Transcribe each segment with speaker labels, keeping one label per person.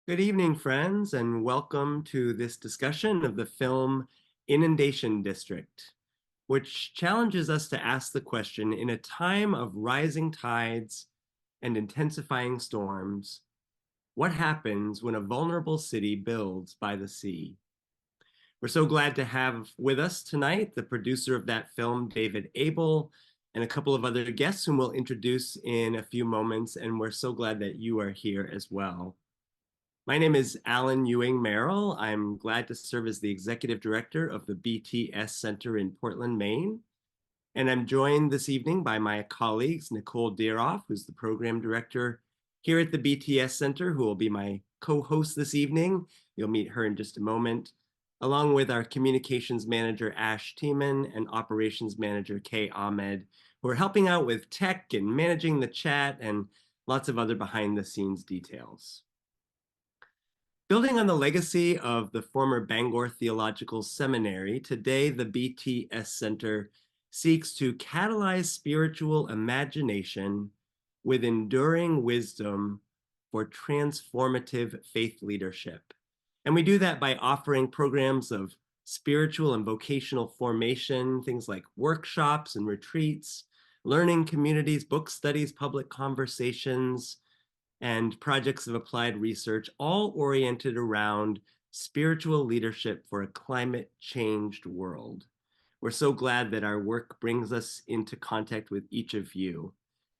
Speaker 1: Good evening, friends, and welcome to this discussion of the film Inundation District, which challenges us to ask the question, in a time of rising tides and intensifying storms, what happens when a vulnerable city builds by the sea? We're so glad to have with us tonight the producer of that film, David Abel, and a couple of other guests whom we'll introduce in a few moments, and we're so glad that you are here as well. My name is Alan Ewing Merrill. I'm glad to serve as the executive director of the BTS Center in Portland, Maine. And I'm joined this evening by my colleagues, Nicole Deroff, who's the program director here at the BTS Center, who will be my co-host this evening. You'll meet her in just a moment, along with our communications manager, Ash Tiemann, and operations manager, Kay Ahmed, who are helping out with tech and managing the chat and lots of other behind the scenes details. Building on the legacy of the former Bangor Theological Seminary, today the BTS Center seeks to catalyze spiritual imagination with enduring wisdom for transformative faith leadership. And we do that by offering programs of spiritual and vocational formation, things like workshops and retreats, learning communities, book studies, public conversations, and projects of applied research, all oriented around spiritual leadership for a climate-changed world. We're so glad that our work brings us into contact with each of you.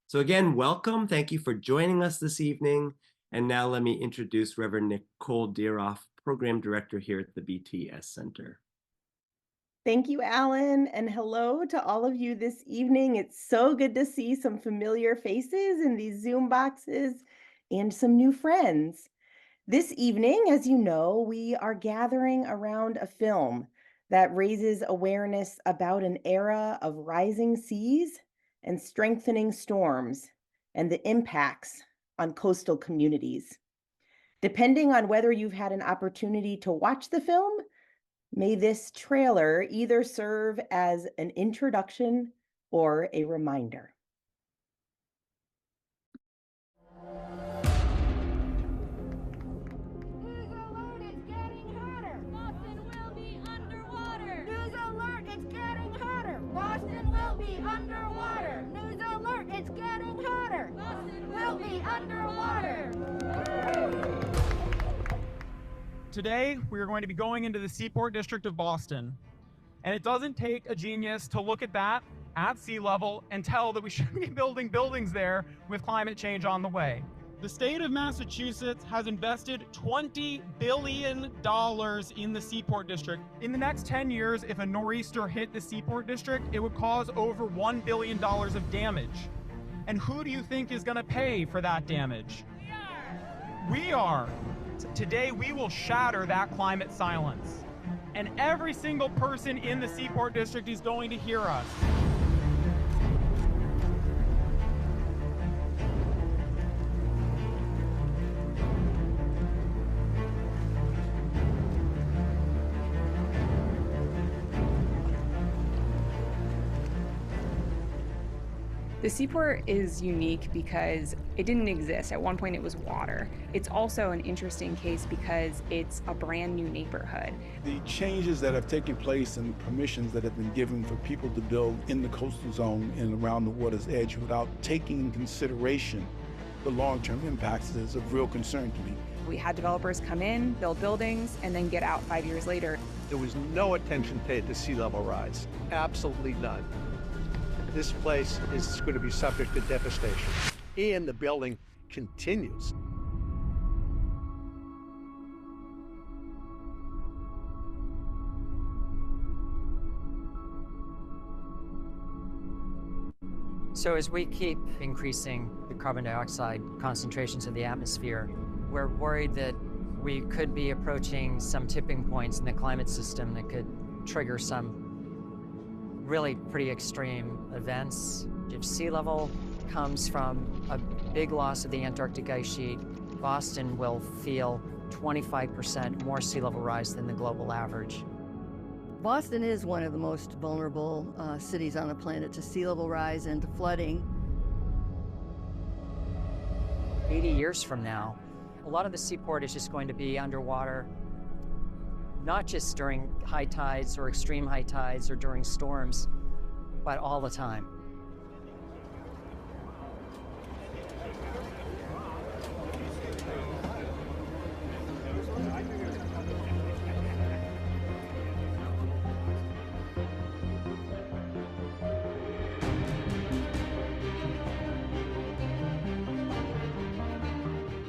Speaker 1: So again, welcome. Thank you for joining us this evening. And now let me introduce Reverend Nicole Deroff, Program Director here at the BTS Center.
Speaker 2: Thank you, Alan, and hello to all of you this evening. It's so good to see some familiar faces in these Zoom boxes and some new friends. This evening, as you know, we are gathering around a film that raises awareness about an era of rising seas and strengthening storms and the impacts on coastal communities. Depending on whether you've had an opportunity to watch the film, may this trailer either serve as an introduction or a reminder.
Speaker 3: News alert, it's getting hotter. Boston will be underwater. News alert, it's getting hotter. Boston will be underwater. News alert, it's getting hotter. Boston will be underwater.
Speaker 4: Today, we are going to be going into the Seaport District of Boston. And it doesn't take a genius to look at that at sea level and tell that we shouldn't be building buildings there with climate change on the way. The state of Massachusetts has invested $20 billion in the Seaport District. In the next 10 years, if a nor'easter hit the Seaport District, it would cause over $1 billion of damage. And who do you think is gonna pay for that damage? We are. Today, we will shatter that climate silence. And every single person in the Seaport District is going to hear us.
Speaker 5: The seaport is unique because it didn't exist. At one point it was water. It's also an interesting case because it's a brand new neighborhood.
Speaker 6: The changes that have taken place and permissions that have been given for people to build in the coastal zone and around the water's edge without taking in consideration the long-term impacts is of real concern to me.
Speaker 5: We had developers come in, build buildings, and then get out 5 years later.
Speaker 7: There was no attention paid to sea level rise, absolutely none. This place is going to be subject to devastation, and the building continues.
Speaker 8: So as we keep increasing the carbon dioxide concentrations in the atmosphere, we're worried that we could be approaching some tipping points in the climate system that could trigger some really pretty extreme events. If sea level comes from a big loss of the Antarctic ice sheet, Boston will feel 25% more sea level rise than the global average.
Speaker 9: Boston is one of the most vulnerable cities on the planet to sea level rise and to flooding.
Speaker 8: 80 years from now, A lot of the seaport is just going to be underwater, not just during high tides or extreme high tides or during storms, but all the time.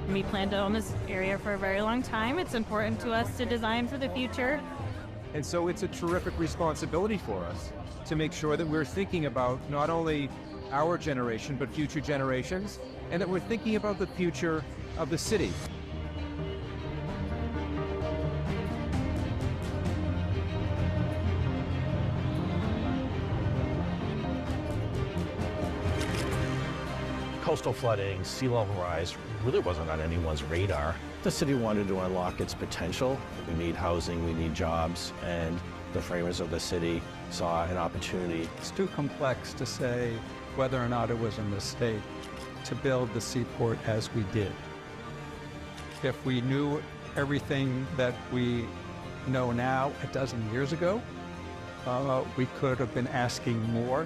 Speaker 10: We plan to own this area for a very long time. It's important to us to design for the future.
Speaker 11: And so it's a terrific responsibility for us to make sure that we're thinking about not only our generation, but future generations, and that we're thinking about the future of the city.
Speaker 12: Coastal flooding, sea level rise really wasn't on anyone's radar. The city wanted to unlock its potential. We need housing, we need jobs, and the framers of the city saw an opportunity.
Speaker 13: It's too complex to say whether or not it was a mistake to build the seaport as we did. If we knew everything that we know now a dozen years ago, we could have been asking more.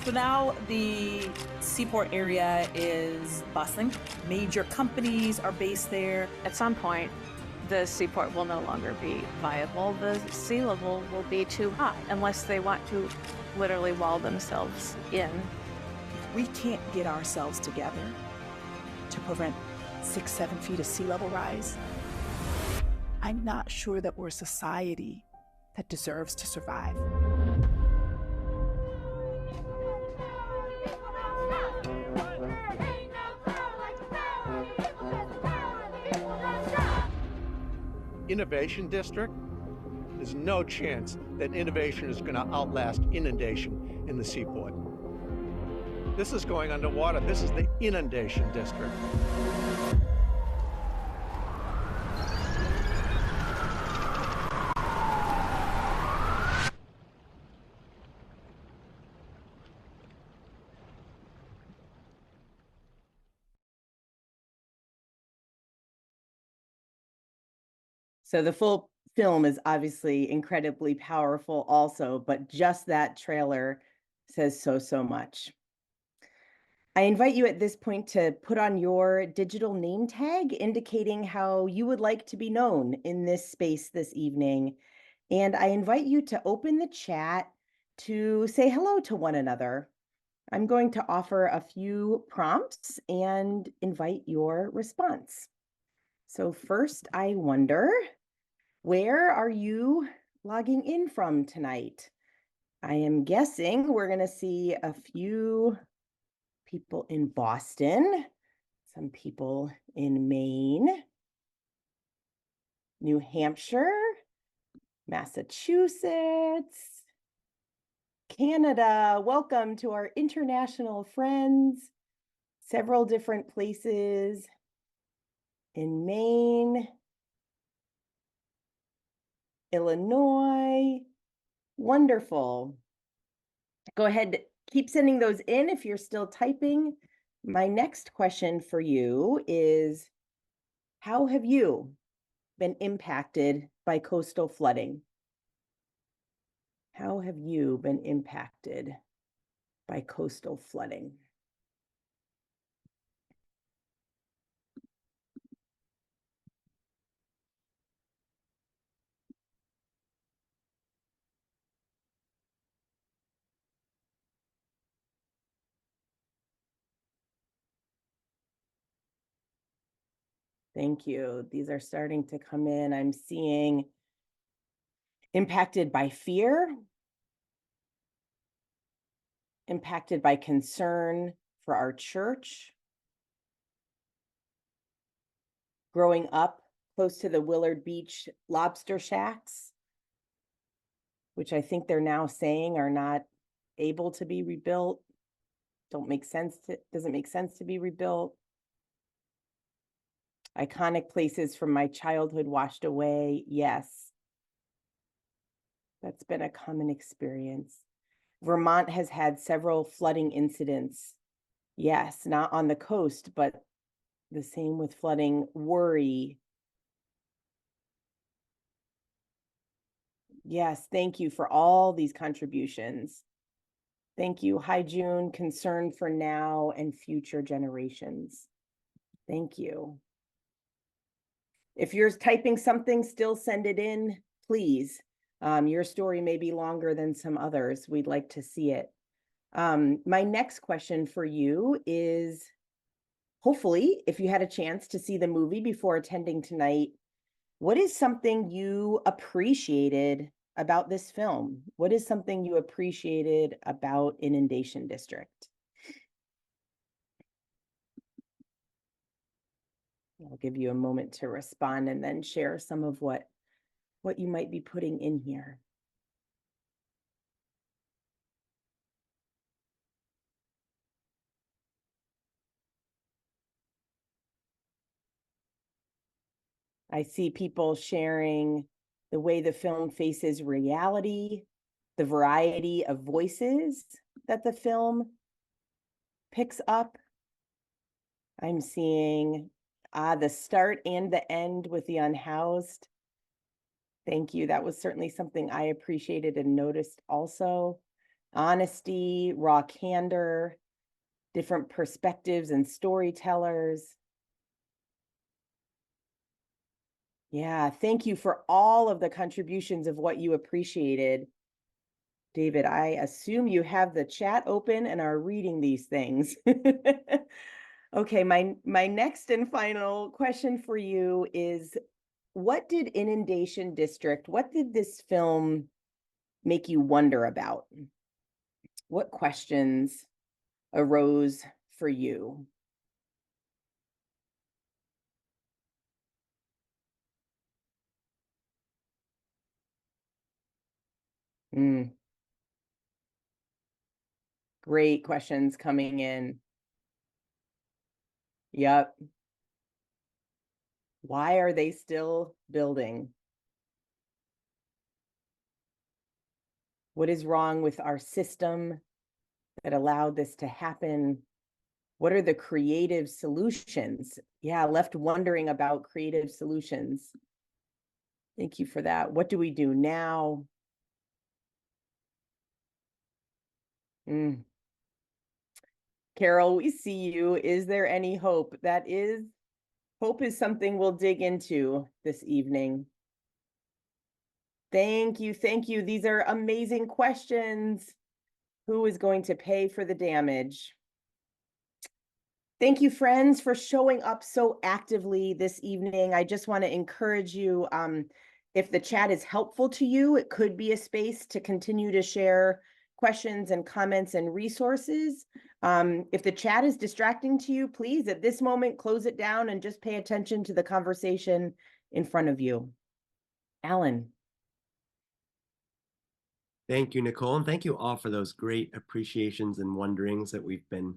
Speaker 14: So now the seaport area is bustling. Major companies are based there.
Speaker 15: At some point, the seaport will no longer be viable. The sea level will be too high unless they want to literally wall themselves in.
Speaker 14: We can't get ourselves together to prevent 6-7 feet of sea level rise. I'm not sure that we're a society that deserves to survive.
Speaker 7: Innovation District, there's no chance that innovation is going to outlast inundation in the seaport. This is going underwater. This is the Inundation District.
Speaker 2: So the full film is obviously incredibly powerful also, but just that trailer says so much. I invite you at this point to put on your digital name tag indicating how you would like to be known in this space this evening. And I invite you to open the chat to say hello to one another. I'm going to offer a few prompts and invite your response. So first, I wonder, where are you logging in from tonight? I am guessing we're going to see a few people in Boston, some people in Maine, New Hampshire, Massachusetts, Canada. Welcome to our international friends. Several different places in Maine, Illinois. Wonderful. Go ahead, keep sending those in if you're still typing. My next question for you is, how have you been impacted by coastal flooding? How have you been impacted by coastal flooding? Thank you. These are starting to come in. I'm seeing impacted by fear, impacted by concern for our church, growing up close to the Willard Beach lobster shacks, which I think they're now saying are not able to be rebuilt, doesn't make sense to be rebuilt. Iconic places from my childhood washed away. Yes, that's been a common experience. Vermont has had several flooding incidents. Yes, not on the coast, but The same with flooding. Worry. Yes, thank you for all these contributions. Thank you. Hi, June. Concern for now and future generations. Thank you. If you're typing something, still send it in, please. Your story may be longer than some others. We'd like to see it. My next question for you is, hopefully, if you had a chance to see the movie before attending tonight, what is something you appreciated about this film? What is something you appreciated about Inundation District? I'll give you a moment to respond and then share some of what you might be putting in here. I see people sharing the way the film faces reality, the variety of voices that the film picks up. I'm seeing the start and the end with the unhoused. Thank you. That was certainly something I appreciated and noticed also. Honesty, raw candor, different perspectives and storytellers. Yeah, thank you for all of the contributions of what you appreciated. David, I assume you have the chat open and are reading these things. Okay, my next and final question for you is, what did Inundation District, what did this film make you wonder about? What questions arose for you? Great questions coming in. Yep. Why are they still building? What is wrong with our system that allowed this to happen? What are the creative solutions? Yeah, left wondering about creative solutions. Thank you for that. What do we do now? Carol, we see you. Is there any hope? Hope is something we'll dig into this evening. Thank you. Thank you. These are amazing questions. Who is going to pay for the damage? Thank you, friends, for showing up so actively this evening. I just want to encourage you, if the chat is helpful to you, it could be a space to continue to share questions and comments and resources. If the chat is distracting to you, please, at this moment, close it down and just pay attention to the conversation in front of you. Alan.
Speaker 1: Thank you, Nicole, and thank you all for those great appreciations and wonderings that we've been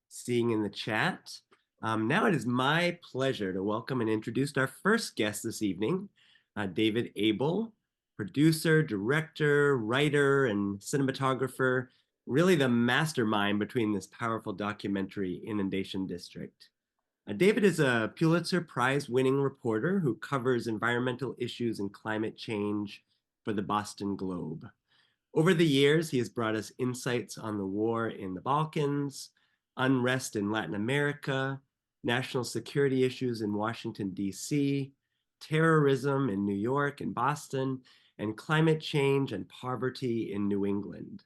Speaker 1: seeing in the chat. Now it is my pleasure to welcome and introduce our first guest this evening, David Abel, producer, director, writer, and cinematographer, really the mastermind between this powerful documentary, Inundation District. David is a Pulitzer Prize-winning reporter who covers environmental issues and climate change for the Boston Globe. Over the years, he has brought us insights on the war in the Balkans, unrest in Latin America, national security issues in Washington, D.C., terrorism in New York and Boston, and climate change and poverty in New England.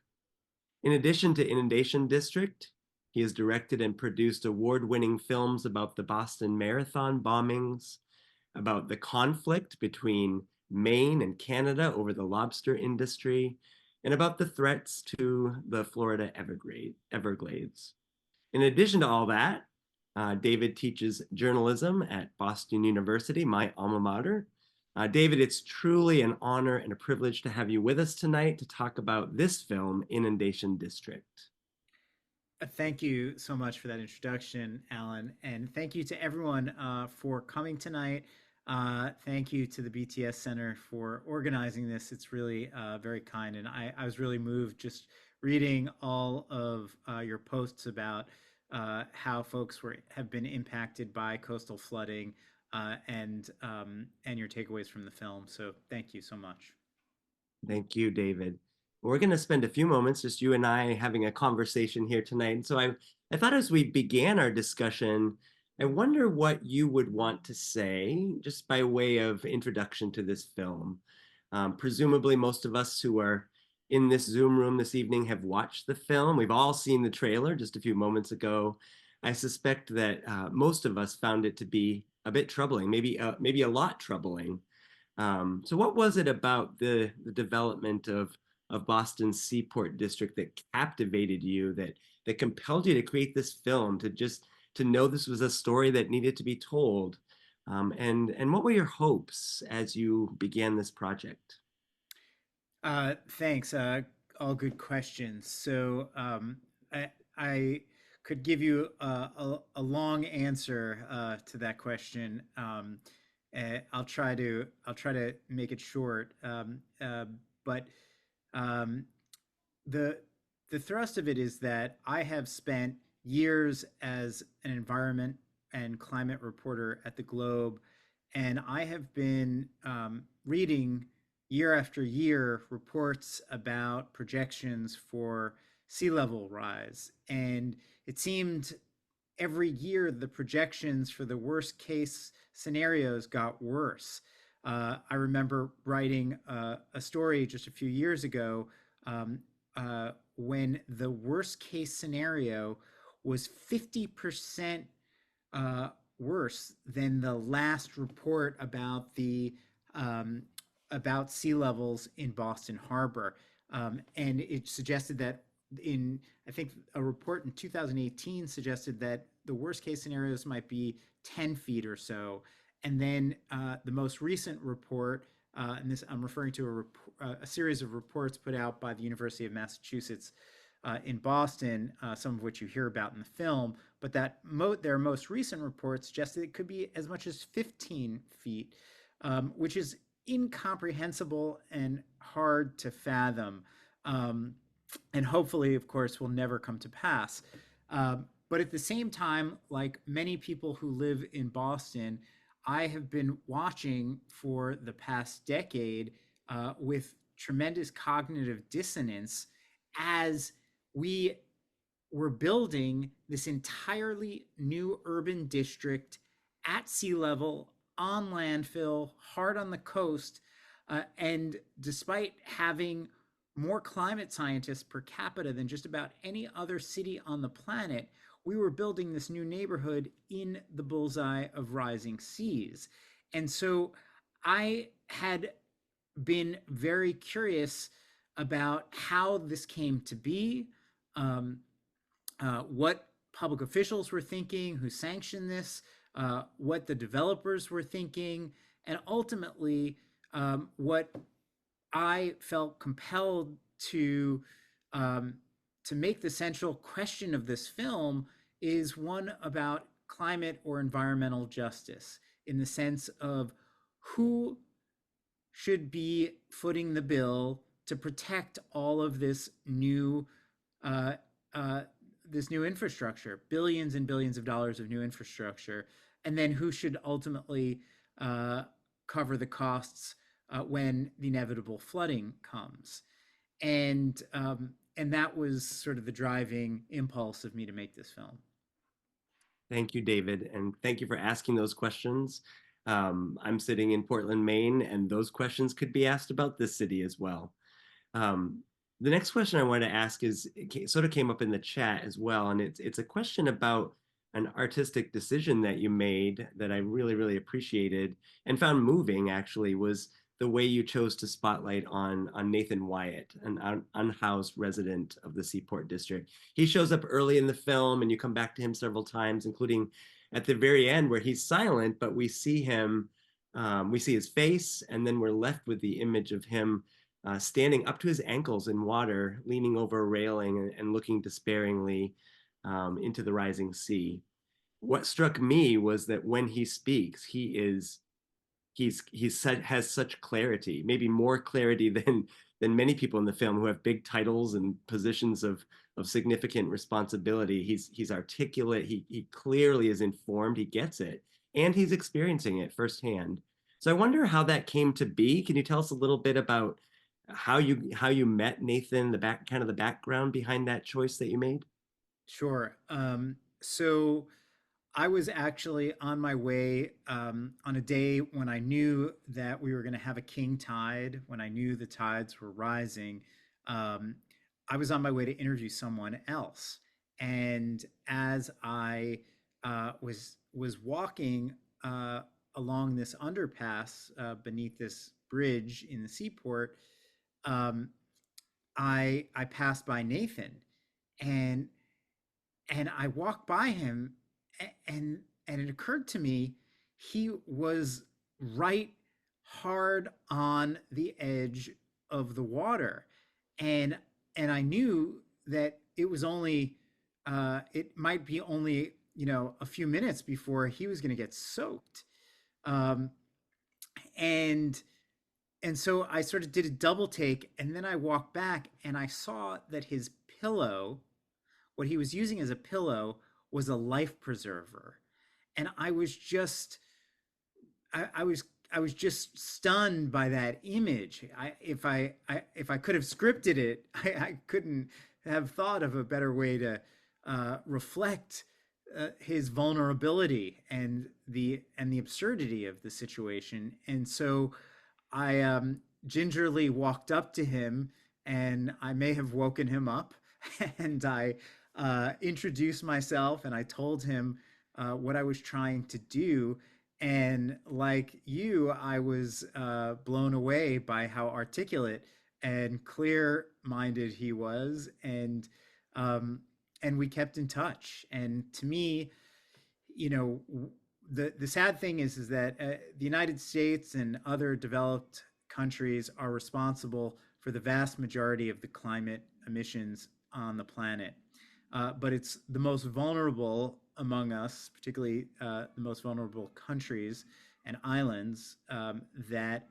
Speaker 1: In addition to Inundation District, he has directed and produced award-winning films about the Boston Marathon bombings, about the conflict between Maine and Canada over the lobster industry, and about the threats to the Florida Everglades. In addition to all that, David teaches journalism at Boston University, my alma mater. David, it's truly an honor and a privilege to have you with us tonight to talk about this film, Inundation District.
Speaker 16: Thank you so much for that introduction, Alan, and thank you to everyone for coming tonight. Thank you to the BTS Center for organizing this. It's really very kind, and I was really moved just reading all of your posts about how folks have been impacted by coastal flooding, and your takeaways from the film. So thank you so much.
Speaker 1: Thank you, David. We're going to spend a few moments, just you and I, having a conversation here tonight. And so I thought as we began our discussion, I wonder what you would want to say, just by way of introduction to this film. Presumably, most of us who are in this Zoom room this evening have watched the film. We've all seen the trailer just a few moments ago. I suspect that most of us found it to be a bit troubling, maybe a lot troubling. So what was it about the development of Boston's Seaport District that captivated you, that compelled you to create this film, to know this was a story that needed to be told? And what were your hopes as you began this project?
Speaker 16: Thanks. All good questions. So I could give you a long answer to that question. I'll try to make it short. But the thrust of it is that I have spent years as an environment and climate reporter at the Globe, and I have been reading year after year reports about projections for sea level rise. And it seemed every year the projections for the worst case scenarios got worse. I remember writing a story just a few years ago when the worst case scenario was 50% worse than the last report about about sea levels in Boston Harbor. And it suggested that I think a report in 2018 suggested that the worst case scenarios might be 10 feet or so. And then the most recent report, and this I'm referring to a series of reports put out by the University of Massachusetts in Boston, some of which you hear about in the film, but that their most recent report suggested it could be as much as 15 feet, which is incomprehensible and hard to fathom. And hopefully, of course, will never come to pass. But at the same time, like many people who live in Boston, I have been watching for the past decade with tremendous cognitive dissonance as we were building this entirely new urban district at sea level, on landfill, hard on the coast. And despite having more climate scientists per capita than just about any other city on the planet, we were building this new neighborhood in the bullseye of rising seas. And so I had been very curious about how this came to be, what public officials were thinking, who sanctioned this, what the developers were thinking, and ultimately what I felt compelled to make the central question of this film is one about climate or environmental justice, in the sense of who should be footing the bill to protect all of this new infrastructure, billions and billions of dollars of new infrastructure, and then who should ultimately cover the costs when the inevitable flooding comes. And that was sort of the driving impulse of me to make this film.
Speaker 1: Thank you, David, and thank you for asking those questions. I'm sitting in Portland, Maine, and those questions could be asked about this city as well. The next question I want to ask sort of came up in the chat as well, and it's a question about an artistic decision that you made that I really, really appreciated and found moving, actually, was the way you chose to spotlight on Nathan Wyatt, an unhoused resident of the Seaport District. He shows up early in the film, and you come back to him several times, including at the very end where he's silent, but we see him, we see his face, and then we're left with the image of him standing up to his ankles in water, leaning over a railing and looking despairingly into the rising sea. What struck me was that when he speaks, has such clarity, maybe more clarity than many people in the film who have big titles and positions of of significant responsibility. He's articulate. He clearly is informed. He gets it, and he's experiencing it firsthand. So I wonder how that came to be. Can you tell us a little bit about how you met Nathan, the background behind that choice that you made?
Speaker 16: Sure. So I was actually on my way on a day when I knew that we were going to have a king tide, when I knew the tides were rising. I was on my way to interview someone else, and as I was walking along this underpass beneath this bridge in the seaport, um, I passed by Nathan, and I walked by him, and it occurred to me he was right hard on the edge of the water, and I knew that it might be only a few minutes before he was going to get soaked, um, and so I sort of did a double take, and then I walked back and I saw that his pillow, what he was using as a pillow, was a life preserver. And I was just stunned by that image. If I could have scripted it, I couldn't have thought of a better way to reflect his vulnerability and the absurdity of the situation. And so I gingerly walked up to him, and I may have woken him up, and I introduced myself, and I told him what I was trying to do. And like you, I was blown away by how articulate and clear-minded he was, and we kept in touch. And to me, the sad thing is that the United States and other developed countries are responsible for the vast majority of the climate emissions on the planet. But it's the most vulnerable among us, particularly the most vulnerable countries and islands, that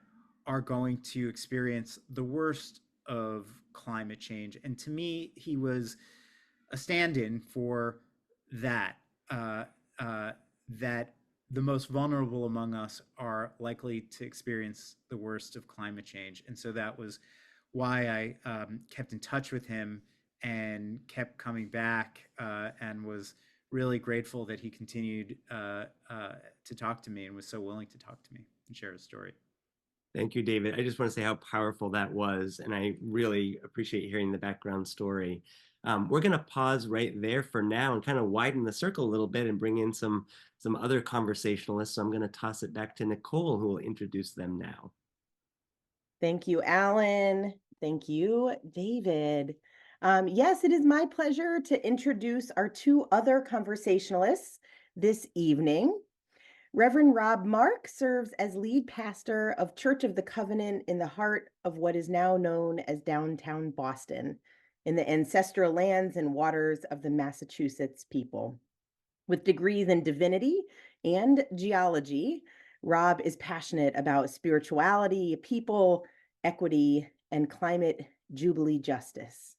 Speaker 16: are going to experience the worst of climate change. And to me, he was a stand-in for that, that the most vulnerable among us are likely to experience the worst of climate change. And so that was why I kept in touch with him and kept coming back, and was really grateful that he continued to talk to me and was so willing to talk to me and share his story.
Speaker 1: Thank you, David. I just want to say how powerful that was, and I really appreciate hearing the background story. We're going to pause right there for now and kind of widen the circle a little bit and bring in some other conversationalists. So I'm going to toss it back to Nicole, who will introduce them now.
Speaker 2: Thank you, Alan. Thank you, David. Yes, it is my pleasure to introduce our two other conversationalists this evening. Reverend Rob Mark serves as lead pastor of Church of the Covenant in the heart of what is now known as downtown Boston, in the ancestral lands and waters of the Massachusetts people. With degrees in divinity and geology, Rob is passionate about spirituality, people, equity, and climate jubilee justice.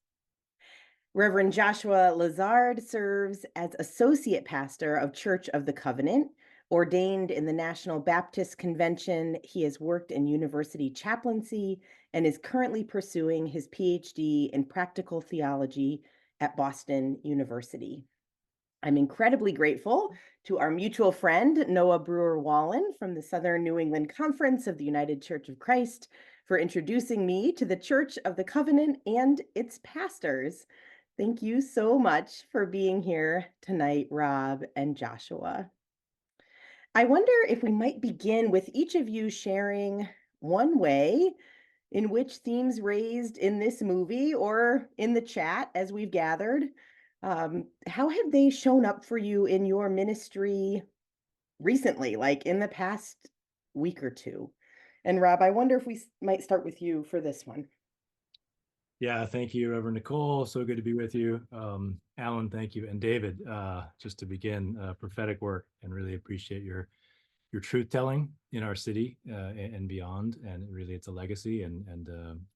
Speaker 2: Reverend Joshua Lazard serves as associate pastor of Church of the Covenant. Ordained in the National Baptist Convention, he has worked in university chaplaincy and is currently pursuing his PhD in practical theology at Boston University. I'm incredibly grateful to our mutual friend, Noah Brewer-Wallen from the Southern New England Conference of the United Church of Christ, for introducing me to the Church of the Covenant and its pastors. Thank you so much for being here tonight, Rob and Joshua. I wonder if we might begin with each of you sharing one way in which themes raised in this movie or in the chat as we've gathered, how have they shown up for you in your ministry recently, like in the past week or two? And Rob, I wonder if we might start with you for this one.
Speaker 17: Yeah, thank you, Reverend Nicole. So good to be with you. Alan, thank you. And David, just to begin, prophetic work, and really appreciate your truth telling in our city and beyond. And really, it's a legacy, and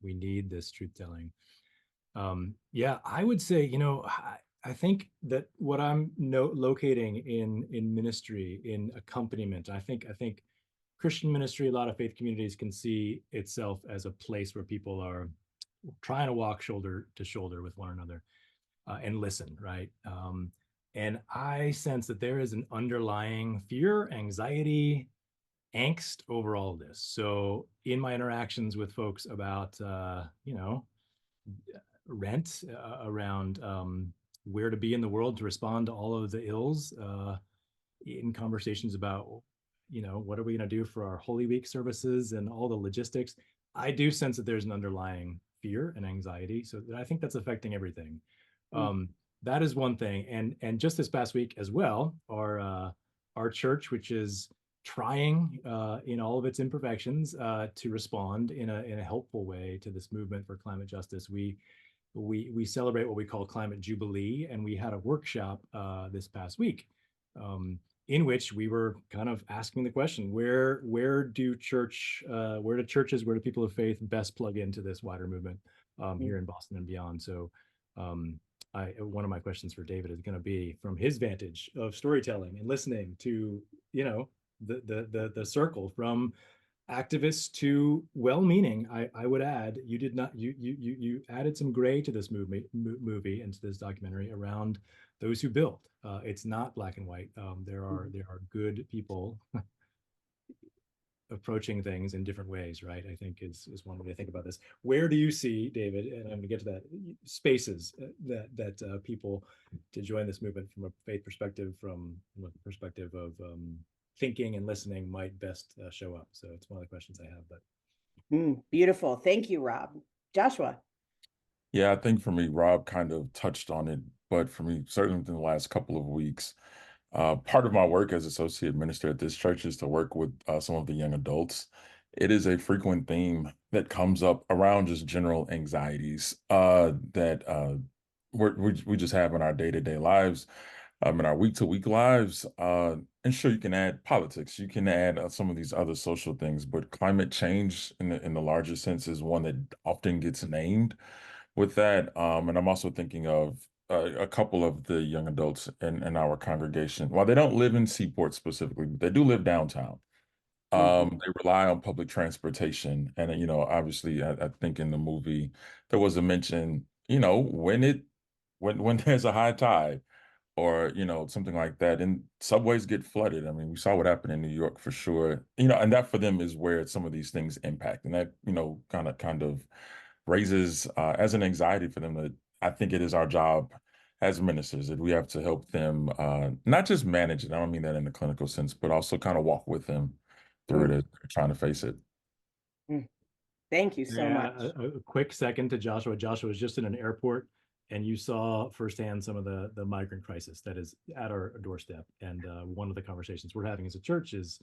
Speaker 17: we need this truth telling. Yeah, I would say, I think that what I'm locating in ministry, in accompaniment, I think Christian ministry, a lot of faith communities can see itself as a place where people are trying to walk shoulder to shoulder with one another and listen, right? And I sense that there is an underlying fear, anxiety, angst over all of this. So in my interactions with folks about, rent, around where to be in the world to respond to all of the ills, in conversations about, what are we going to do for our Holy Week services and all the logistics, I do sense that there's an underlying fear and anxiety. So I think that's affecting everything. That is one thing. And just this past week as well, our church, which is trying in all of its imperfections to respond in a helpful way to this movement for climate justice. We celebrate what we call Climate Jubilee, and we had a workshop this past week in which we were kind of asking the question: where do churches, where do people of faith best plug into this wider movement here in Boston and beyond? So, one of my questions for David is going to be from his vantage of storytelling and listening to, the circle from activists to well-meaning. I would add, you added some gray to this movie and to this documentary around those who build. It's not black and white. There are good people approaching things in different ways, right? I think is one way to think about this. Where do you see, David, and I'm going to get to that, spaces that people to join this movement from a faith perspective, from a perspective of thinking and listening, might best show up? So it's one of the questions I have. But
Speaker 2: beautiful. Thank you, Rob. Joshua.
Speaker 18: Yeah, I think for me, Rob kind of touched on it, but for me, certainly within the last couple of weeks, part of my work as associate minister at this church is to work with some of the young adults. It is a frequent theme that comes up around just general anxieties that we just have in our day-to-day lives, in our week-to-week lives. And sure, you can add politics, you can add some of these other social things, but climate change in the larger sense is one that often gets named with that. And I'm also thinking of a couple of the young adults in our congregation. While they don't live in Seaport specifically, but they do live downtown. They rely on public transportation. And, obviously, I think in the movie, there was a mention, when there's a high tide or, something like that, and subways get flooded. I mean, we saw what happened in New York for sure, and that for them is where some of these things impact. And that, kind of raises as an anxiety for them. That I think it is our job as ministers that we have to help them not just manage it. I don't mean that in the clinical sense, but also kind of walk with them through it as they're trying to face it.
Speaker 2: Thank you so much.
Speaker 17: A quick second to Joshua. Joshua was just in an airport, and you saw firsthand some of the migrant crisis that is at our doorstep. And one of the conversations we're having as a church is,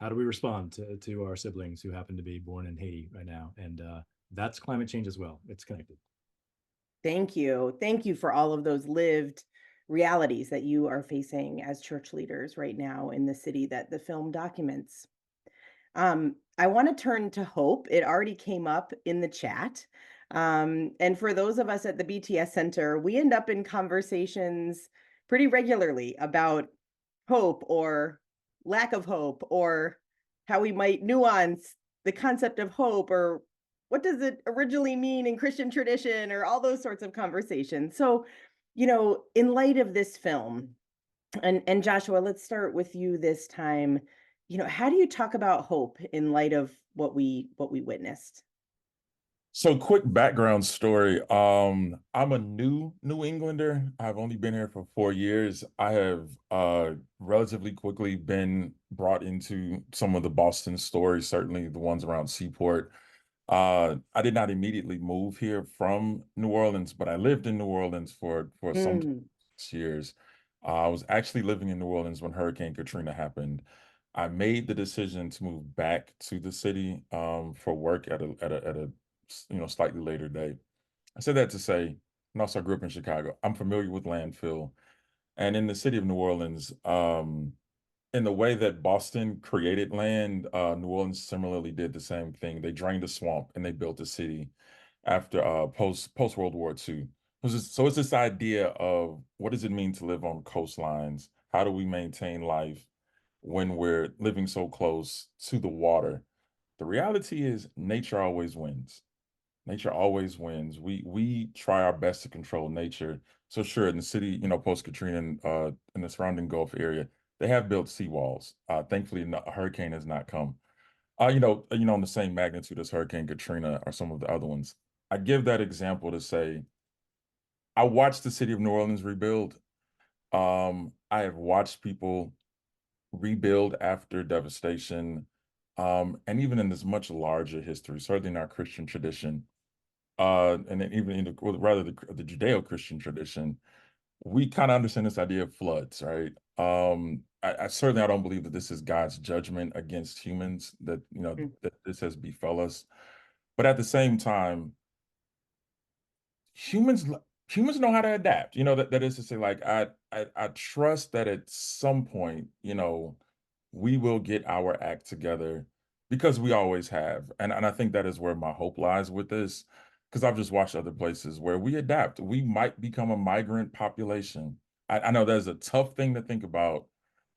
Speaker 17: how do we respond to our siblings who happen to be born in Haiti right now? And that's climate change as well. It's connected.
Speaker 2: Thank you. Thank you for all of those lived realities that you are facing as church leaders right now in the city that the film documents. I want to turn to hope. It already came up in the chat. And for those of us at the BTS Center, we end up in conversations pretty regularly about hope or lack of hope, or how we might nuance the concept of hope, or what does it originally mean in Christian tradition, or all those sorts of conversations. So, in light of this film, and Joshua, let's start with you this time. How do you talk about hope in light of what we witnessed?
Speaker 18: So quick background story. I'm a new New Englander. I've only been here for 4 years. I have relatively quickly been brought into some of the Boston stories, certainly the ones around Seaport. I did not immediately move here from New Orleans, but I lived in New Orleans for some years. I was actually living in New Orleans when Hurricane Katrina happened. I made the decision to move back to the city for work at a slightly later date. I said that to say, and also I grew up in Chicago. I'm familiar with landfill, and in the city of New Orleans, in the way that Boston created land, New Orleans similarly did the same thing. They drained a swamp and they built a city. after post World War II. So it's this idea of what does it mean to live on coastlines? How do we maintain life when we're living so close to the water? The reality is nature always wins. Nature always wins. We try our best to control nature. So sure, in the city, post Katrina and in the surrounding Gulf area, they have built seawalls. Thankfully, a hurricane has not come. On the same magnitude as Hurricane Katrina or some of the other ones. I give that example to say I watched the city of New Orleans rebuild. I have watched people rebuild after devastation, and even in this much larger history, certainly in our Christian tradition, and then even in the Judeo-Christian tradition, we kind of understand this idea of floods, right? I certainly I don't believe that this is God's judgment against humans, that that this has befell us. But at the same time, humans humans know how to adapt. That is to say, like I trust that at some point, we will get our act together because we always have. And I think that is where my hope lies with this, because I've just watched other places where we adapt. We might become a migrant population. I know that's a tough thing to think about.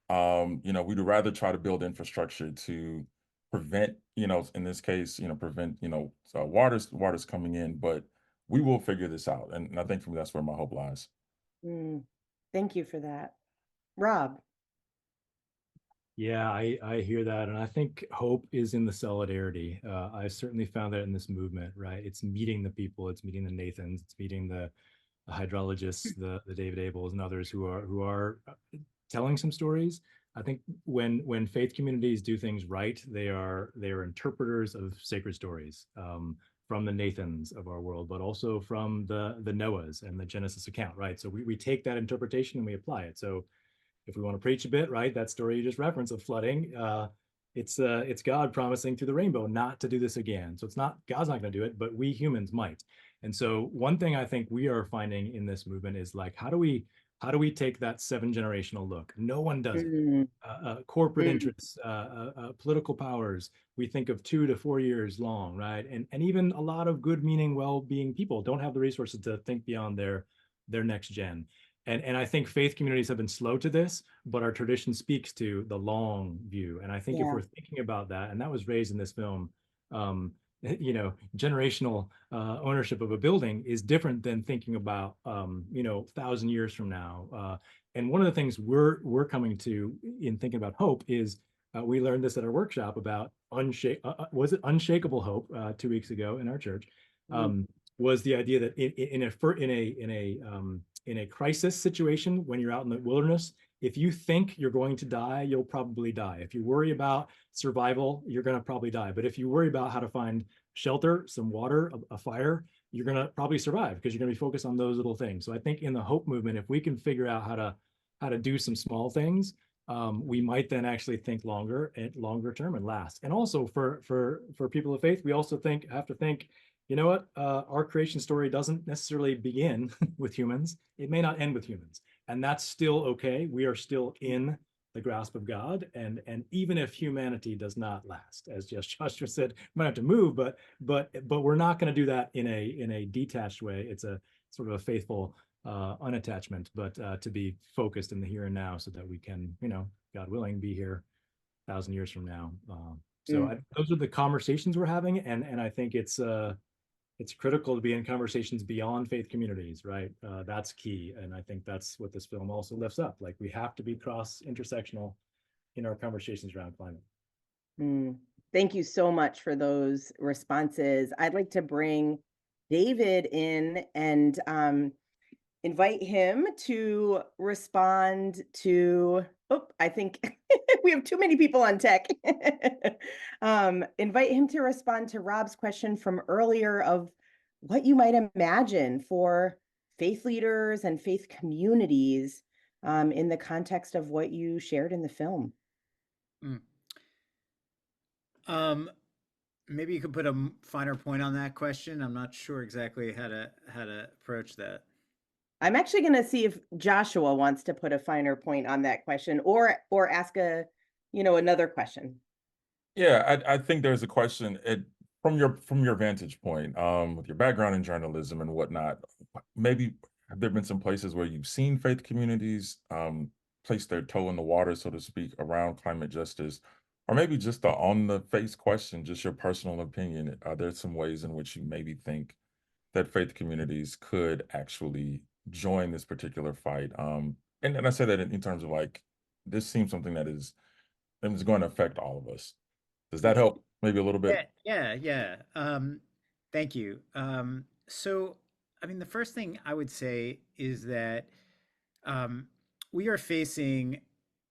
Speaker 18: We'd rather try to build infrastructure to prevent, in this case, prevent, waters coming in, but we will figure this out. And I think for me, that's where my hope lies.
Speaker 2: Thank you for that. Rob.
Speaker 17: Yeah, I hear that. And I think hope is in the solidarity. I certainly found that in this movement, right? It's meeting the people, it's meeting the Nathans, it's meeting the hydrologists, the David Abels and others who are telling some stories. I think when faith communities do things right, they are interpreters of sacred stories, from the Nathans of our world, but also from the Noahs and the Genesis account, right? So we take that interpretation and we apply it. So if we want to preach a bit, right, that story you just referenced of flooding, it's God promising through the rainbow not to do this again. So it's not God's not going to do it, but we humans might. And so one thing I think we are finding in this movement is like, how do we take that 7-generational look? No one does it. Corporate interests, political powers. We think of 2 to 4 years long, right? And even a lot of good meaning, well-being people don't have the resources to think beyond their next gen. And I think faith communities have been slow to this, but our tradition speaks to the long view. And I think if we're thinking about that, and that was raised in this film, generational ownership of a building is different than thinking about 1,000 years from now. And one of the things we're coming to in thinking about hope is we learned this at our workshop about unshakable hope 2 weeks ago in our church. Was the idea that in a crisis situation, when you're out in the wilderness, if you think you're going to die, you'll probably die. If you worry about survival, you're going to probably die. But if you worry about how to find shelter, some water, a fire, you're going to probably survive because you're going to be focused on those little things. So I think in the hope movement, if we can figure out how to do some small things, we might then actually think longer term and last. And also for people of faith, we also have to think, you know what? Our creation story doesn't necessarily begin with humans. It may not end with humans. And that's still okay. We are still in the grasp of God. And even if humanity does not last, as just Joshua said, we might have to move, but we're not going to do that in a detached way. It's a sort of a faithful unattachment, but to be focused in the here and now so that we can, God willing, be here 1,000 years from now. Those are the conversations we're having. And I think it's critical to be in conversations beyond faith communities, right? That's key. And I think that's what this film also lifts up. Like we have to be cross-intersectional in our conversations around climate.
Speaker 2: Thank you so much for those responses. I'd like to bring David in and invite him to respond to, I think we have too many people on tech. Invite him to respond to Rob's question from earlier of what you might imagine for faith leaders and faith communities in the context of what you shared in the film.
Speaker 16: Maybe you could put a finer point on that question. I'm not sure exactly how to approach that.
Speaker 2: I'm actually going to see if Joshua wants to put a finer point on that question or ask another question.
Speaker 18: Yeah, I think there's a question. from your vantage point, with your background in journalism and whatnot, maybe have there been some places where you've seen faith communities place their toe in the water, so to speak, around climate justice, or maybe just a on the face question, just your personal opinion? Are there some ways in which you maybe think that faith communities could actually join this particular fight? And I say that in terms of like, this seems something that is going to affect all of us. Does that help maybe a little bit?
Speaker 16: Yeah. Thank you. So, I mean, the first thing I would say is that we are facing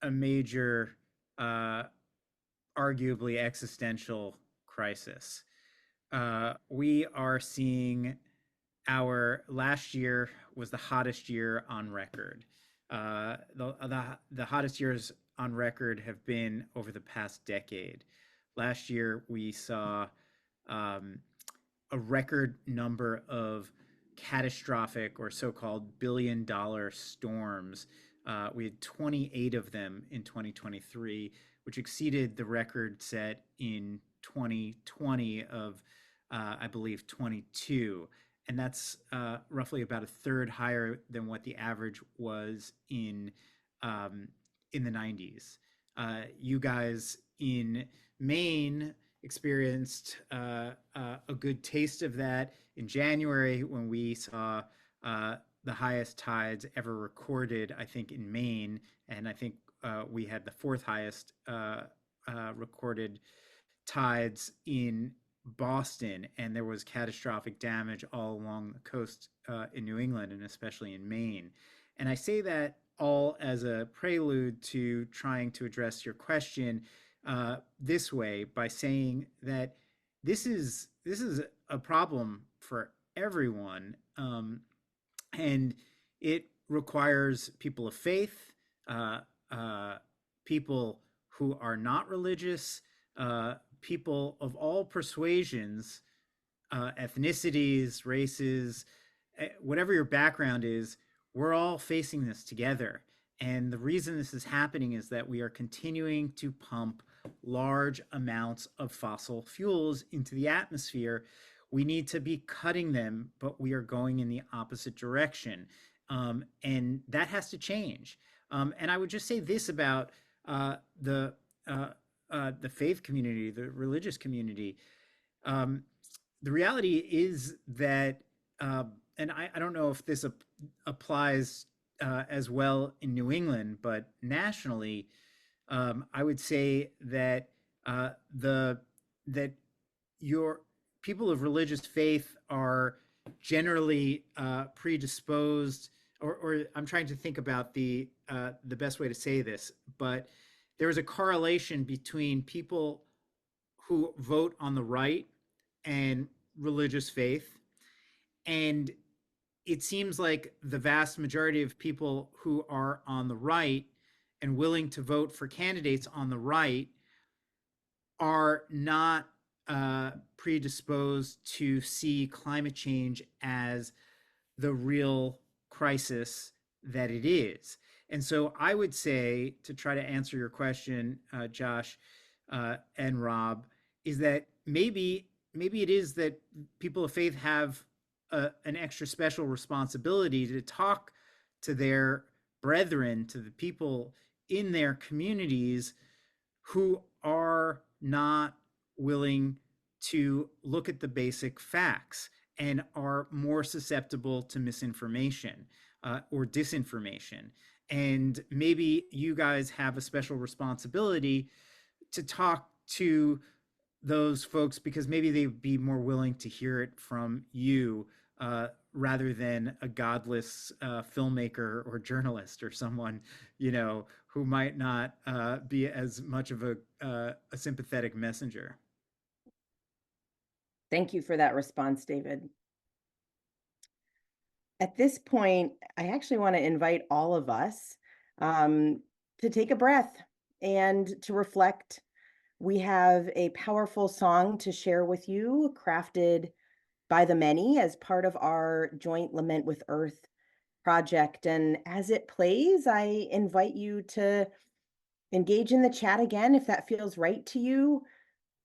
Speaker 16: a major, arguably existential crisis. We are seeing our last year was the hottest year on record. The hottest years on record have been over the past decade. Last year, we saw a record number of catastrophic or so-called billion-dollar storms. We had 28 of them in 2023, which exceeded the record set in 2020 of, I believe, 22. And that's roughly about a third higher than what the average was in the 90s. You guys in Maine experienced a good taste of that in January when we saw the highest tides ever recorded, I think, in Maine. And I think we had the fourth highest recorded tides in Boston, and there was catastrophic damage all along the coast in New England and especially in Maine. And I say that all as a prelude to trying to address your question this way by saying that this is a problem for everyone, and it requires people of faith, people who are not religious, people of all persuasions, ethnicities, races, whatever your background is. We're all facing this together. And the reason this is happening is that we are continuing to pump large amounts of fossil fuels into the atmosphere. We need to be cutting them, but we are going in the opposite direction. And that has to change. And I would just say this about the faith community, the religious community. The reality is that, and I don't know if this applies as well in New England, but nationally, I would say that that your people of religious faith are generally predisposed, or I'm trying to think about the best way to say this, but there's a correlation between people who vote on the right and religious faith. And it seems like the vast majority of people who are on the right and willing to vote for candidates on the right are not predisposed to see climate change as the real crisis that it is. And so I would say, to try to answer your question, Josh and Rob, is that maybe it is that people of faith have an extra special responsibility to talk to their brethren, to the people in their communities who are not willing to look at the basic facts and are more susceptible to misinformation or disinformation. And maybe you guys have a special responsibility to talk to those folks because maybe they'd be more willing to hear it from you rather than a godless filmmaker or journalist or someone, who might not be as much of a sympathetic messenger.
Speaker 2: Thank you for that response, David. At this point, I actually want to invite all of us to take a breath and to reflect. We have a powerful song to share with you, crafted by the many as part of our joint Lament with Earth project. And as it plays, I invite you to engage in the chat again if that feels right to you.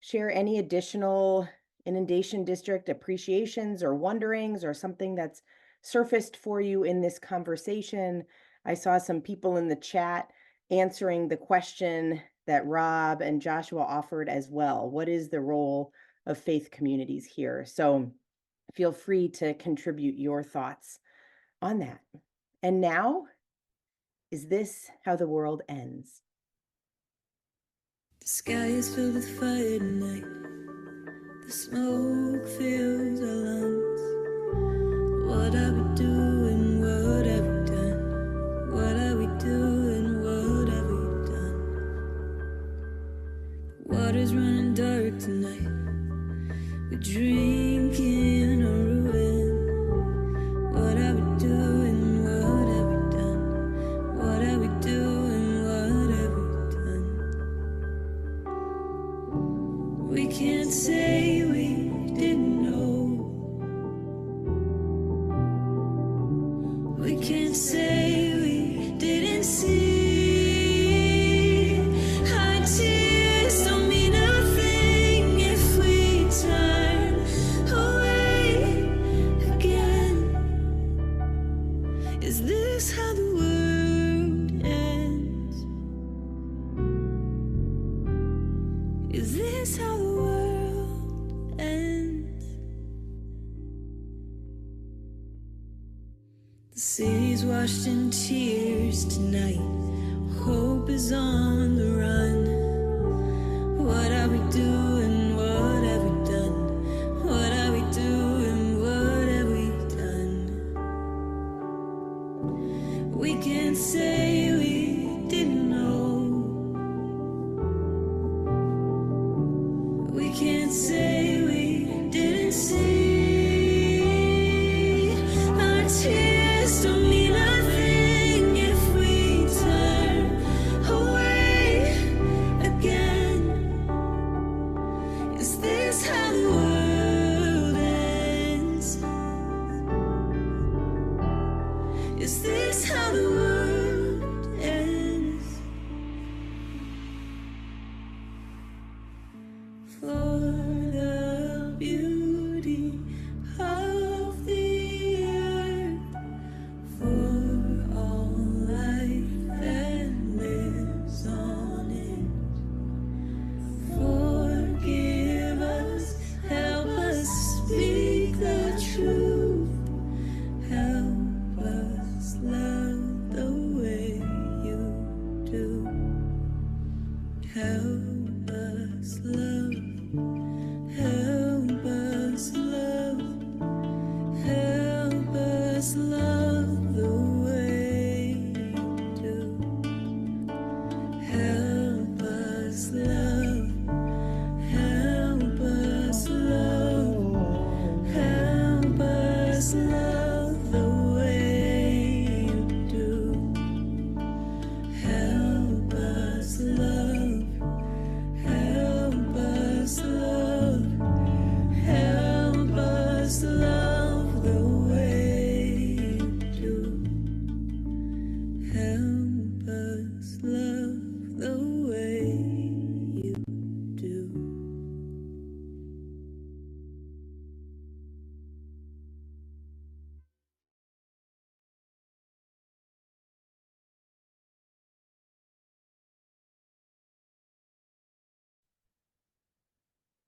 Speaker 2: Share any additional Inundation District appreciations or wonderings or something that's surfaced for you in this conversation? I saw some people in the chat answering the question that Rob and Joshua offered as well. What is the role of faith communities here? So feel free to contribute your thoughts on that. And now, is this how the world ends?
Speaker 19: The sky is filled with fire tonight. The smoke fills our lungs. What are we doing? What have we done? What are we doing? What have we done? The water's running dark tonight. We're drinking a ruin. What are we doing? What have we done? What are we doing? What have we done? We can't say we didn't know. We can't say we didn't see. Our tears don't mean nothing if we turn away again. Is this how the world ends? Is this how the world ends? The city's washed in tears tonight. Hope is on the run. What are we doing? What have we done? What are we doing? What have we done? We can't say we didn't know. We can't say we didn't see. Our tears don't mean nothing if we turn away again. Is this how the world ends? Is this how the world ends? For the beauty of the earth, for all life that lives on it. Forgive us, help us speak the truth. Help us love the way you do. Help us love. Help us love. Help us love the way you do. Help us love. Help us love. Help us love the way you do. Help us love. Help us love. Help us love the way you do. Help us love the way you do.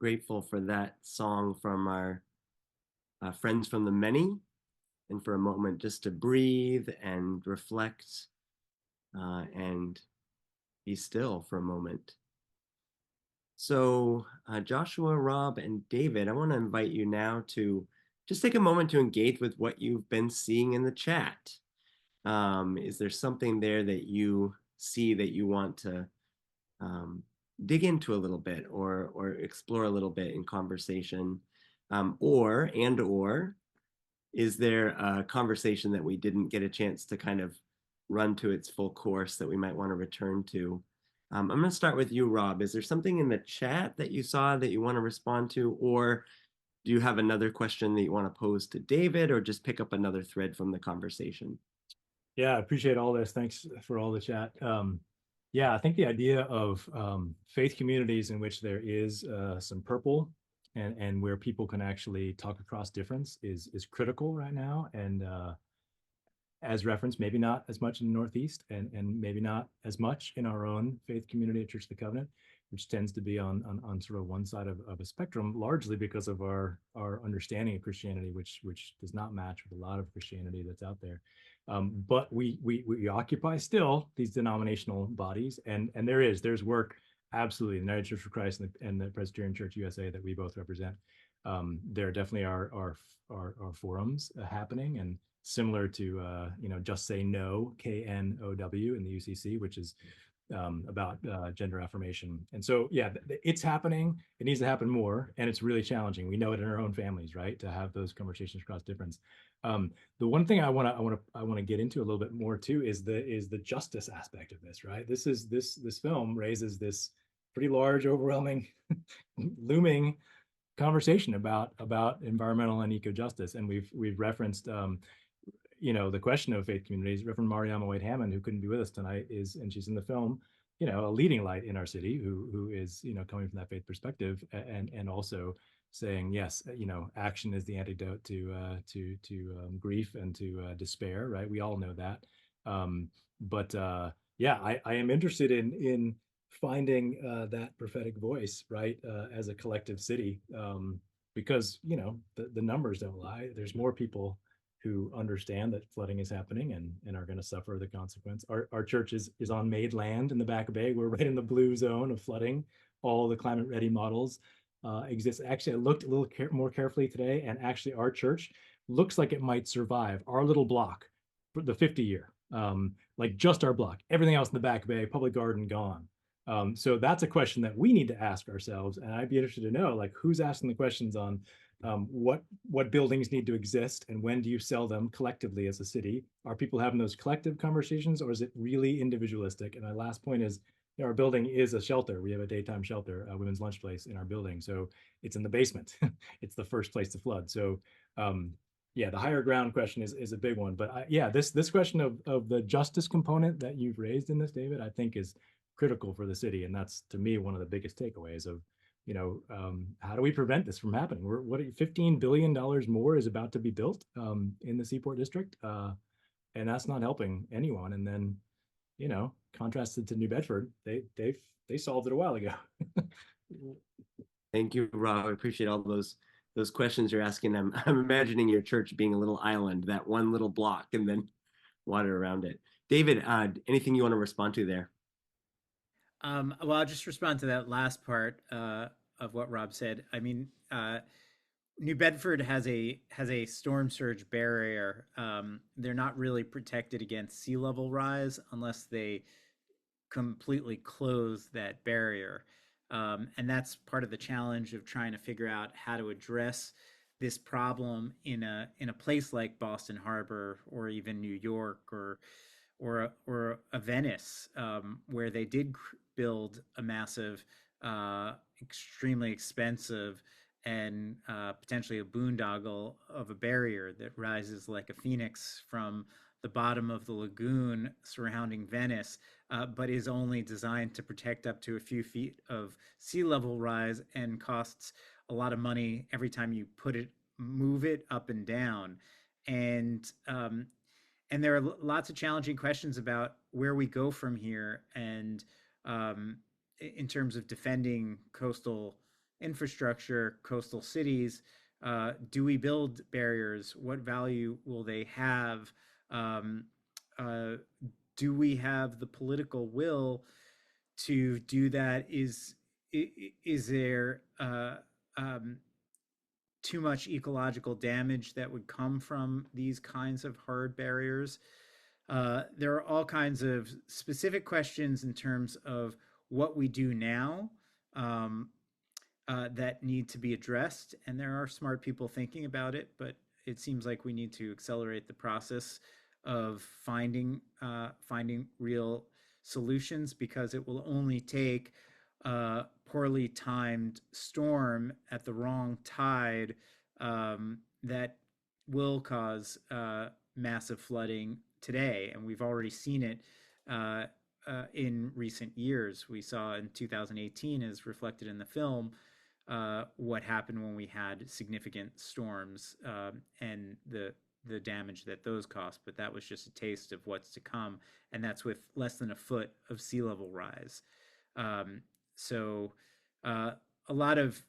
Speaker 1: Grateful for that song from our friends from the many, and for a moment just to breathe and reflect and be still for a moment. So Joshua, Rob, and David, I want to invite you now to just take a moment to engage with what you've been seeing in the chat. Is there something there that you see that you want to dig into a little bit or explore a little bit in conversation? Or is there a conversation that we didn't get a chance to kind of run to its full course that we might want to return to? I'm going to start with you, Rob. Is there something in the chat that you saw that you want to respond to, or do you have another question that you want to pose to David, or just pick up another thread from the conversation?
Speaker 17: Yeah, I appreciate all this. Thanks for all the chat. Yeah, I think the idea of faith communities in which there is some purple and where people can actually talk across difference is critical right now. And as referenced, maybe not as much in the Northeast, and maybe not as much in our own faith community at Church of the Covenant, which tends to be on sort of one side of a spectrum, largely because of our understanding of Christianity, which does not match with a lot of Christianity that's out there. But we occupy still these denominational bodies, and there's work absolutely in the United Church for Christ and the Presbyterian Church USA that we both represent. There definitely are forums happening, and similar to Just Say No, KNOW in the UCC, which is about gender affirmation. And so yeah, it's happening. It needs to happen more, and it's really challenging. We know it in our own families, right, to have those conversations across difference. The one thing I want to get into a little bit more too is the justice aspect of this, right? This film raises this pretty large, overwhelming, looming conversation about environmental and eco justice, and we've referenced the question of faith communities. Reverend Mariama White Hammond, who couldn't be with us tonight, and she's in the film, a leading light in our city, who is coming from that faith perspective, and also saying yes, action is the antidote to grief and to despair, right? We all know that, but yeah, I am interested in finding that prophetic voice, right, as a collective city, because the numbers don't lie. There's more people who understand that flooding is happening and are going to suffer the consequence. Our church is on made land in the Back Bay. We're right in the blue zone of flooding. All the climate ready models exist. Actually, I looked a little more carefully today, and actually our church looks like it might survive our little block for the 50 year, like just our block. Everything else in the Back Bay, public garden, gone. So that's a question that we need to ask ourselves, and I'd be interested to know, like, who's asking the questions on what buildings need to exist, and when do you sell them collectively as a city? Are people having those collective conversations, or is it really individualistic? And my last point is, our building is a shelter. We have a daytime shelter, a women's lunch place in our building, so it's in the basement. It's the first place to flood. So yeah, the higher ground question is a big one. But yeah, this question of the justice component that you've raised in this, David, I think is critical for the city, and that's, to me, one of the biggest takeaways of how do we prevent this from happening? What $15 billion more is about to be built in the Seaport District, and that's not helping anyone. And then, contrasted to New Bedford, they solved it a while ago.
Speaker 1: Thank you, Rob. I appreciate all those questions you're asking. I'm imagining your church being a little island, that one little block, and then water around it. David, anything you want to respond to there?
Speaker 16: Well, I'll just respond to that last part of what Rob said. I mean, New Bedford has a storm surge barrier. They're not really protected against sea level rise unless they completely close that barrier. And that's part of the challenge of trying to figure out how to address this problem in a place like Boston Harbor, or even New York, or a Venice, where they did build a massive, extremely expensive, and potentially a boondoggle of a barrier that rises like a phoenix from the bottom of the lagoon surrounding Venice, but is only designed to protect up to a few feet of sea level rise, and costs a lot of money every time you move it up and down. And there are lots of challenging questions about where we go from here, and in terms of defending coastal infrastructure, coastal cities. Do we build barriers? What value will they have? Do we have the political will to do that? Is there too much ecological damage that would come from these kinds of hard barriers? There are all kinds of specific questions in terms of what we do now that need to be addressed, and there are smart people thinking about it, but it seems like we need to accelerate the process of finding real solutions, because it will only take a poorly timed storm at the wrong tide that will cause massive flooding today, and we've already seen it in recent years. We saw in 2018, as reflected in the film, what happened when we had significant storms and the damage that those cost, but that was just a taste of what's to come, and that's with less than a foot of sea level rise. So a lot of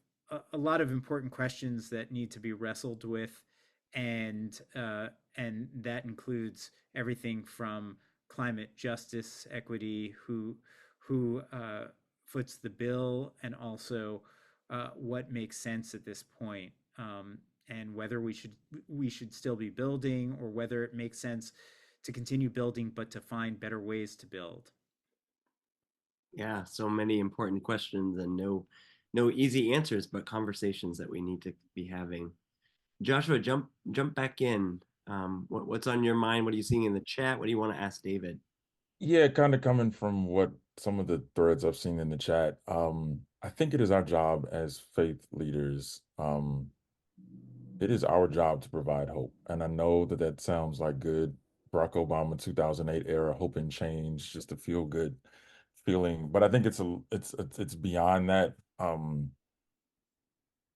Speaker 16: important questions that need to be wrestled with, and that includes everything from climate justice, equity, who foots the bill, and also what makes sense at this point, and whether we should still be building, or whether it makes sense to continue building but to find better ways to build.
Speaker 1: Yeah, so many important questions and no easy answers, but conversations that we need to be having. Joshua, jump back in. What's on your mind? What are you seeing in the chat? What do you want to ask David?
Speaker 18: Yeah, kind of coming from what some of the threads I've seen in the chat. I think it is our job as faith leaders. It is our job to provide hope. And I know that that sounds like good Barack Obama 2008 era hope and change, just a feel good feeling. But I think it's beyond that.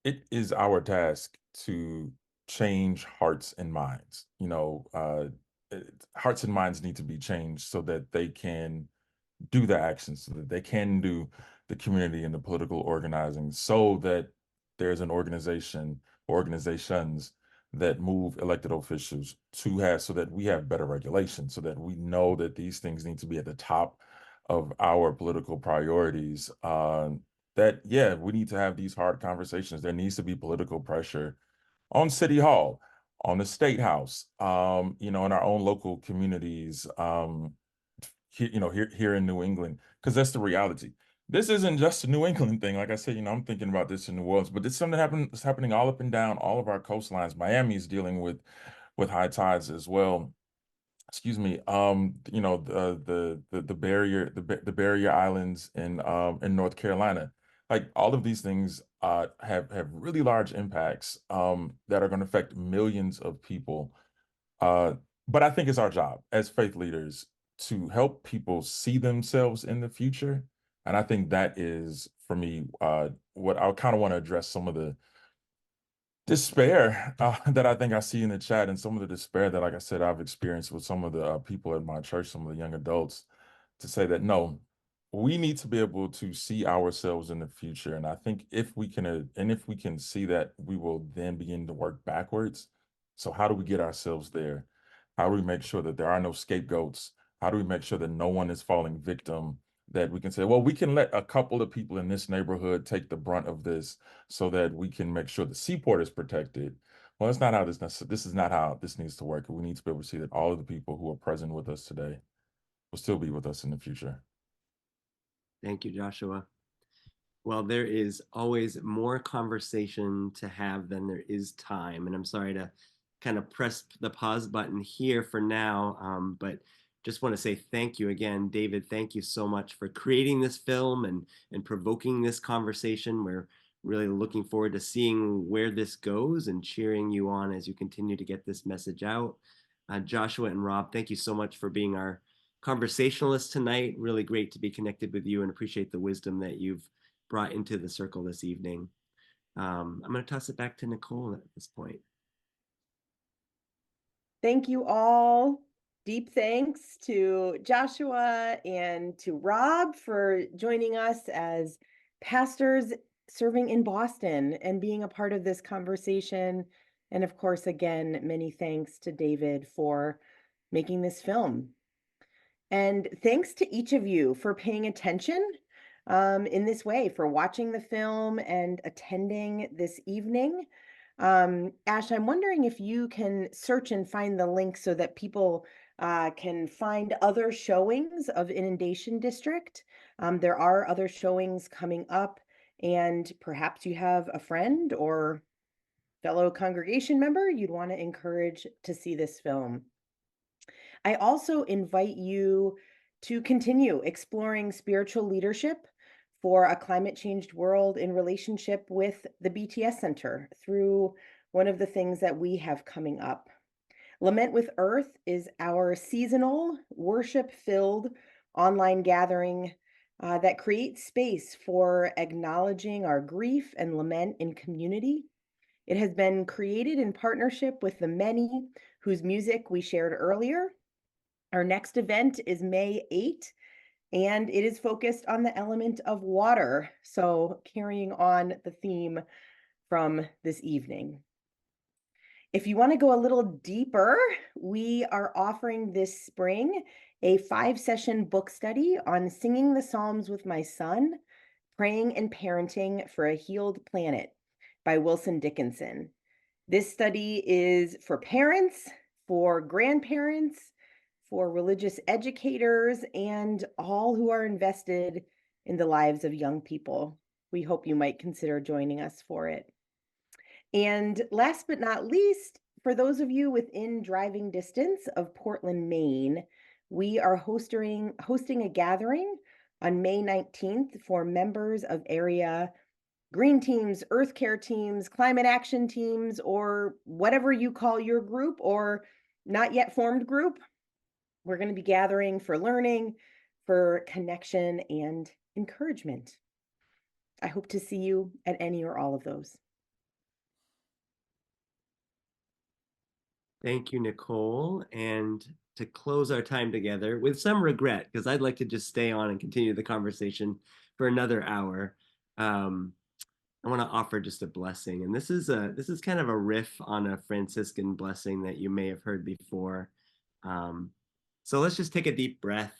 Speaker 18: It is our task to change hearts and minds. Hearts and minds need to be changed so that they can do the actions, so that they can do the community and the political organizing, so that there's an organizations that move elected officials to have, so that we have better regulation, so that we know that these things need to be at the top of our political priorities. That, yeah, we need to have these hard conversations. There needs to be political pressure on City Hall, on the State House, in our own local communities, here in New England, because that's the reality. This isn't just a New England thing. Like I said, I'm thinking about this in New Orleans, but it's something that's happening all up and down all of our coastlines. Miami's dealing with high tides as well. Excuse me. The barrier islands in North Carolina. Like, all of these things have really large impacts that are going to affect millions of people. But I think it's our job as faith leaders to help people see themselves in the future. And I think that is, for me, what I kind of want to address some of the despair that I think I see in the chat, and some of the despair that, like I said, I've experienced with some of the people at my church, some of the young adults, to say that, no, we need to be able to see ourselves in the future. And I think if we can see that, we will then begin to work backwards. So how do we get ourselves there? How do we make sure that there are no scapegoats? How do we make sure that no one is falling victim? That we can say, well, we can let a couple of people in this neighborhood take the brunt of this, so that we can make sure the seaport is protected. Well, that's not how this is not how this needs to work. We need to be able to see that all of the people who are present with us today will still be with us in the future.
Speaker 1: Thank you, Joshua. Well, there is always more conversation to have than there is time. And I'm sorry to kind of press the pause button here for now, but just want to say thank you again, David. Thank you so much for creating this film and provoking this conversation. We're really looking forward to seeing where this goes and cheering you on as you continue to get this message out. Joshua and Rob, thank you so much for being our conversationalists tonight. Really great to be connected with you, and appreciate the wisdom that you've brought into the circle this evening. I'm going to toss it back to Nicole at this point.
Speaker 2: Thank you all. Deep thanks to Joshua and to Rob for joining us as pastors serving in Boston and being a part of this conversation. And of course, again, many thanks to David for making this film. And thanks to each of you for paying attention in this way, for watching the film and attending this evening. Ash, I'm wondering if you can search and find the link so that people can find other showings of Inundation District. There are other showings coming up, and perhaps you have a friend or fellow congregation member you'd want to encourage to see this film. I also invite you to continue exploring spiritual leadership for a climate changed world in relationship with the BTS Center through one of the things that we have coming up. Lament with Earth is our seasonal, worship-filled online gathering that creates space for acknowledging our grief and lament in community. It has been created in partnership with the many whose music we shared earlier. Our next event is May 8, and it is focused on the element of water. So, carrying on the theme from this evening. If you want to go a little deeper, we are offering this spring a 5-session book study on singing the Psalms with my son, Praying and Parenting for a Healed Planet by Wilson Dickinson. This study is for parents, for grandparents, for religious educators, and all who are invested in the lives of young people. We hope you might consider joining us for it. And last but not least, for those of you within driving distance of Portland, Maine, we are hosting a gathering on May 19th for members of area green teams, earth care teams, climate action teams, or whatever you call your group or not yet formed group. We're going to be gathering for learning, for connection, and encouragement. I hope to see you at any or all of those.
Speaker 1: Thank you, Nicole. And to close our time together with some regret, because I'd like to just stay on and continue the conversation for another hour. I want to offer just a blessing. And this is kind of a riff on a Franciscan blessing that you may have heard before. So let's just take a deep breath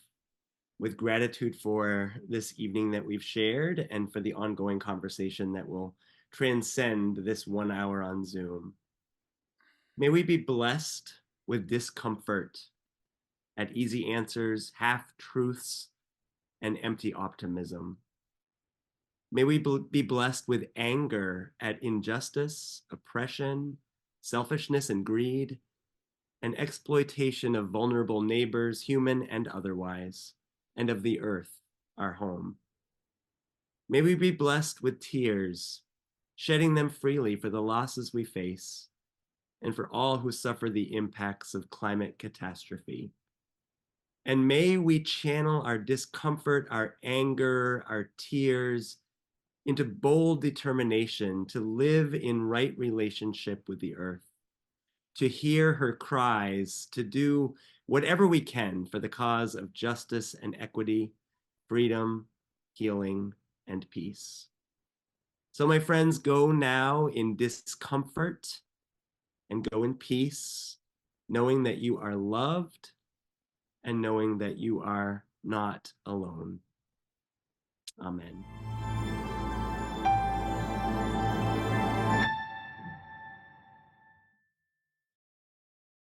Speaker 1: with gratitude for this evening that we've shared and for the ongoing conversation that will transcend this 1 hour on Zoom. May we be blessed with discomfort at easy answers, half-truths, and empty optimism. May we be blessed with anger at injustice, oppression, selfishness and greed, and exploitation of vulnerable neighbors, human and otherwise, and of the earth, our home. May we be blessed with tears, shedding them freely for the losses we face, and for all who suffer the impacts of climate catastrophe. And may we channel our discomfort, our anger, our tears into bold determination to live in right relationship with the earth, to hear her cries, to do whatever we can for the cause of justice and equity, freedom, healing, and peace. So my friends, go now in discomfort and go in peace, knowing that you are loved and knowing that you are not alone. Amen.